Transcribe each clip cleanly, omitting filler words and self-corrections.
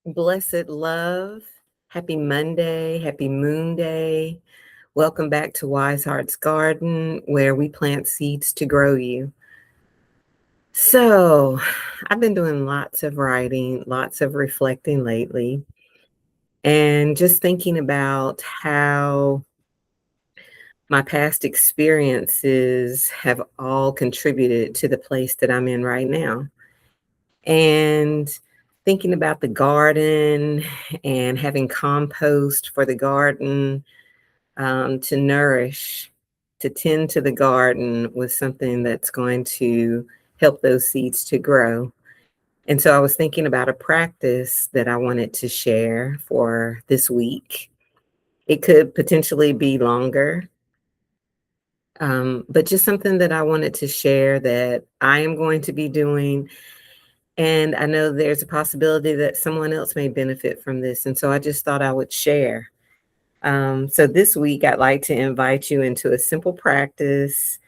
Blessed love. Happy Monday. Happy Moon Day. Welcome back to WiseHearts Garden, where we plant seeds to grow you. So, I've been doing lots of writing, lots of reflecting lately, and just thinking about how my past experiences have all contributed to the place that I'm in right now. And thinking about the garden and having compost for the garden, to nourish, to tend to the garden with something that's going to help those seeds to grow. And so I was thinking about a practice that I wanted to share for this week. It could potentially be longer, but just something that I wanted to share that I am going to be doing. And I know there's a possibility that someone else may benefit from this. And so I just thought I would share. So this week, I'd like to invite you into a simple practice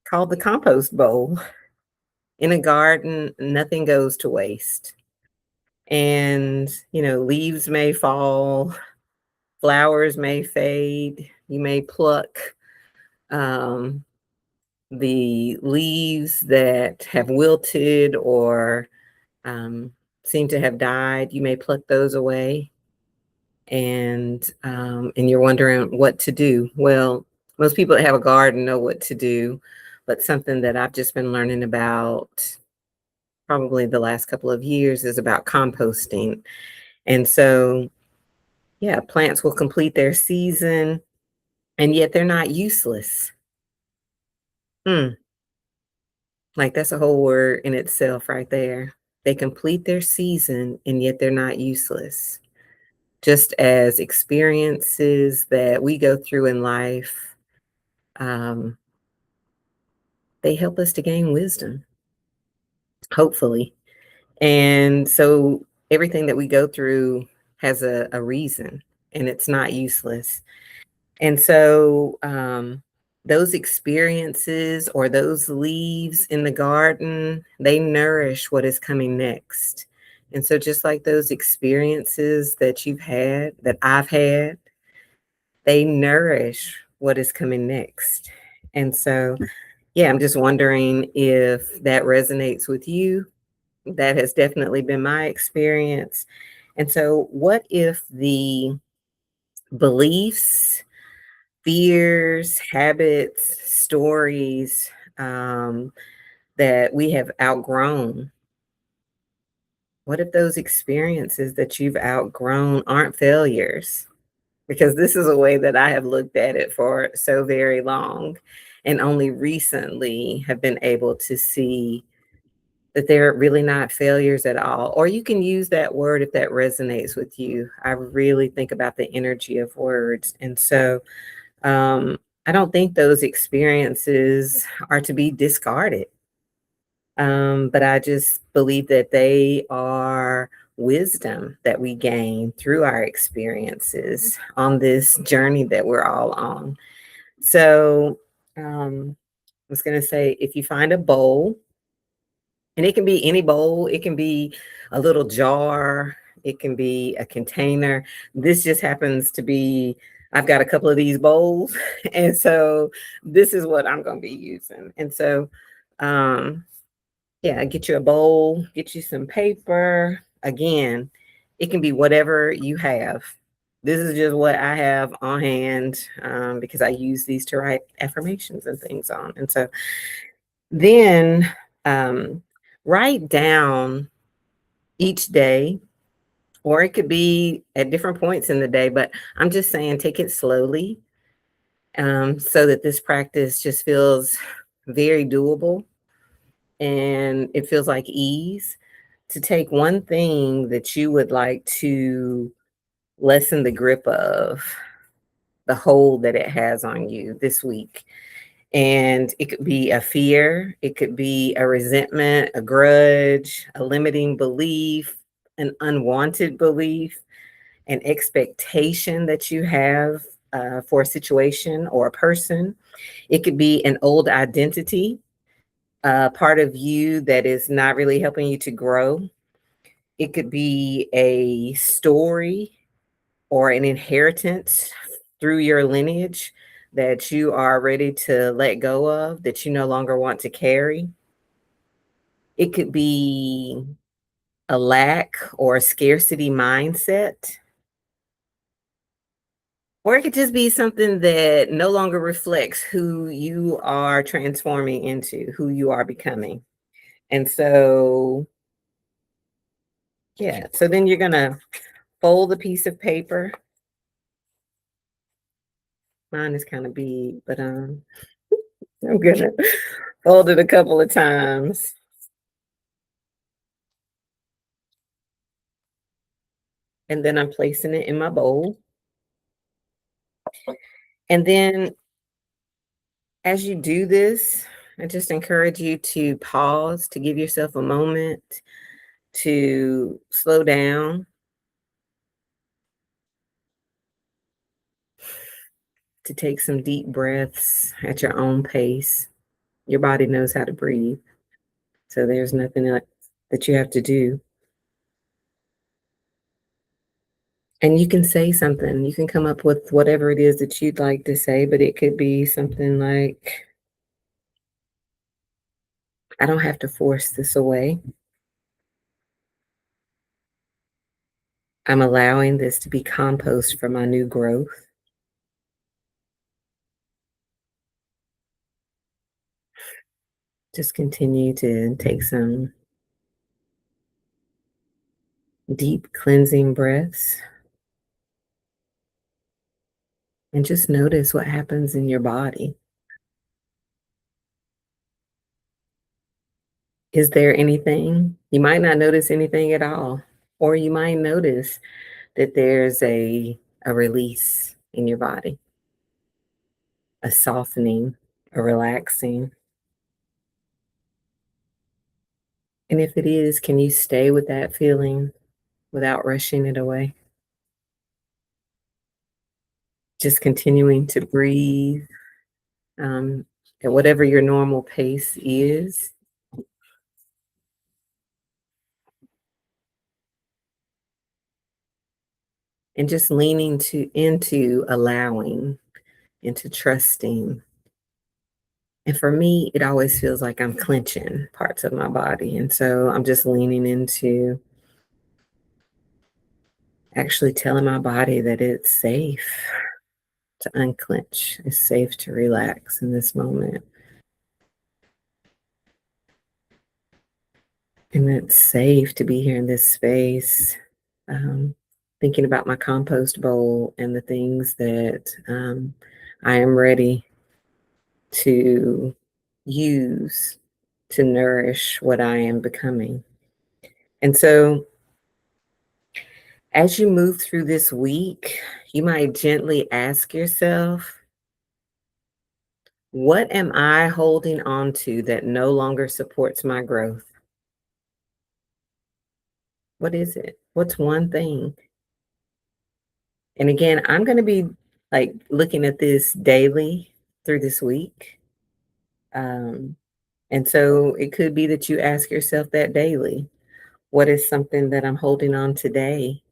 called the Compost Bowl. In a garden, nothing goes to waste. And, leaves may fall, flowers may fade, you may pluck um, the leaves that have wilted or um, seem to have died. You may pluck those away, and you're wondering what to do. Well, most people that have a garden know what to do, but something that I've just been learning about probably the last couple of years is about composting. And so, yeah, plants will complete their season, and yet they're not useless. Hmm. Like that's a whole word in itself right there. They complete their season, and yet they're not useless. Just as experiences that we go through in life, um, they help us to gain wisdom, hopefully. And so everything that we go through has a reason, and it's not useless. And so those experiences or those leaves in the garden, they nourish what is coming next. And so just like those experiences that you've had, that I've had, they nourish what is coming next. And so, yeah, I'm just wondering if that resonates with you. That has definitely been my experience. And so, what if the beliefs, fears, habits, stories that we have outgrown, what if those experiences that you've outgrown aren't failures? Because this is a way that I have looked at it for so very long, and only recently have been able to see that they're really not failures at all. Or you can use that word if that resonates with you. I really think about the energy of words. And so I don't think those experiences are to be discarded. But I just believe that they are wisdom that we gain through our experiences on this journey that we're all on. So I was going to say, if you find a bowl, and it can be any bowl, it can be a little jar, it can be a container. This just happens to be, I've got a couple of these bowls. And so this is what I'm going to be using. And so, um, yeah, get you a bowl, get you some paper. Again, it can be whatever you have. This is just what I have on hand because I use these to write affirmations and things on. And so then write down each day, or it could be at different points in the day, but I'm just saying take it slowly so that this practice just feels very doable and it feels like ease. To take one thing that you would like to lessen the grip of, the hold that it has on you this week. And it could be a fear, it could be a resentment, a grudge, a limiting belief, an unwanted belief, an expectation that you have for a situation or a person. It could be an old identity, part of you that is not really helping you to grow. It could be a story or an inheritance through your lineage that you are ready to let go of, that you no longer want to carry. It could be a lack or a scarcity mindset, or it could just be something that no longer reflects who you are transforming into, who you are becoming. And so, yeah, so then you're going to fold a piece of paper. Mine is kind of big, but I'm gonna fold it a couple of times. And then I'm placing it in my bowl. And then as you do this, I just encourage you to pause, to give yourself a moment to slow down, to take some deep breaths at your own pace. Your body knows how to breathe. So there's nothing else that you have to do. And you can say something. You can come up with whatever it is that you'd like to say, but it could be something like, I don't have to force this away. I'm allowing this to be compost for my new growth. Just continue to take some deep cleansing breaths and just notice what happens in your body. Is there anything? You might not notice anything at all, or you might notice that there's a release in your body, a softening, a relaxing. And if it is, can you stay with that feeling without rushing it away? Just continuing to breathe at whatever your normal pace is. And just leaning to into allowing, into trusting. And for me, it always feels like I'm clenching parts of my body. And so I'm just leaning into actually telling my body that it's safe to unclench, it's safe to relax in this moment. And it's safe to be here in this space, thinking about my compost bowl and the things that I am ready to use to nourish what I am becoming. And so, as you move through this week, you might gently ask yourself, what am I holding on to that no longer supports my growth? What is it? What's one thing? And again, I'm going to be like looking at this daily through this week. Um, and so it could be that you ask yourself that daily. What is something that I'm holding on to today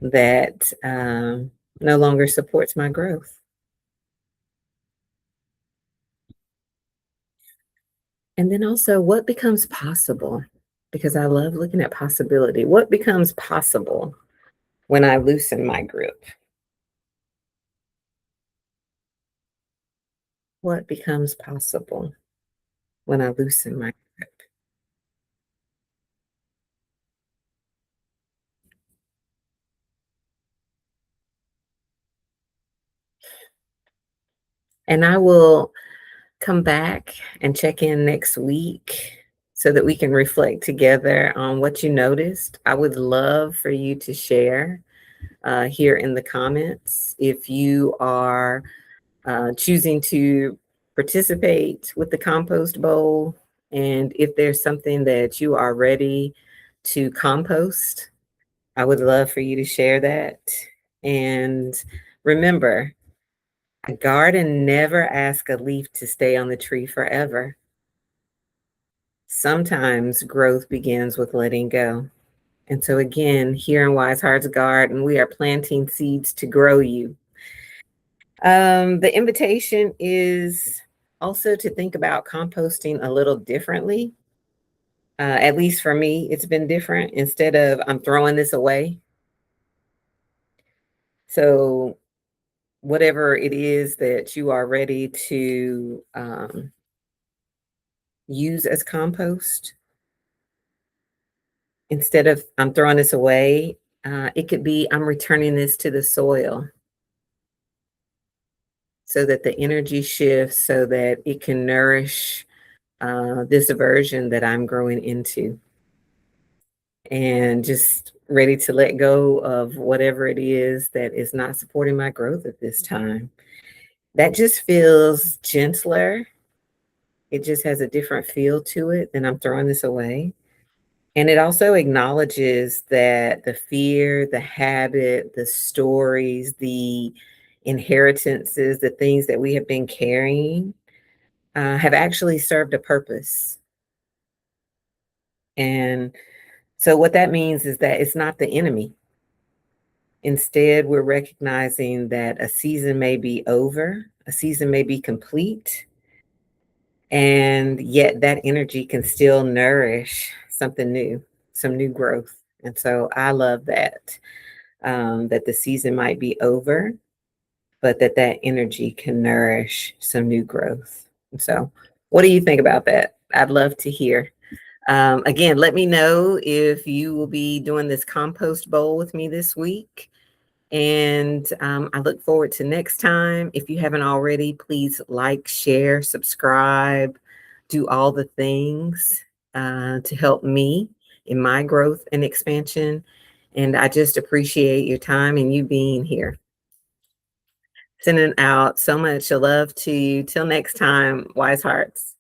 that no longer supports my growth? And then also, what becomes possible? Because I love looking at possibility. What becomes possible when I loosen my grip? What becomes possible when I loosen my grip? And I will come back and check in next week so that we can reflect together on what you noticed. I would love for you to share here in the comments if you are choosing to participate with the compost bowl, and if there's something that you are ready to compost. I would love for you to share that. And remember, a garden never asks a leaf to stay on the tree forever. Sometimes growth begins with letting go. And so, again, here in Wise Hearts Garden, we are planting seeds to grow you. The invitation is also to think about composting a little differently. At least for me, it's been different. Instead of I'm throwing this away. So, whatever it is that you are ready to use as compost, instead of I'm throwing this away, it could be I'm returning this to the soil so that the energy shifts so that it can nourish this version that I'm growing into, and just ready to let go of whatever it is that is not supporting my growth at this time. That just feels gentler. It just has a different feel to it than I'm throwing this away. And it also acknowledges that the fear, the habit, the stories, the inheritances, the things that we have been carrying have actually served a purpose. And so, what that means is that it's not the enemy. Instead, we're recognizing that a season may be over, a season may be complete, and yet that energy can still nourish something new, some new growth. And so, I love that. That the season might be over, but that that energy can nourish some new growth. And so, what do you think about that? I'd love to hear. Again, let me know if you will be doing this compost bowl with me this week. And I look forward to next time. If you haven't already, please like, share, subscribe, do all the things to help me in my growth and expansion. And I just appreciate your time and you being here. Sending out so much love to you. Till next time, Wise Hearts.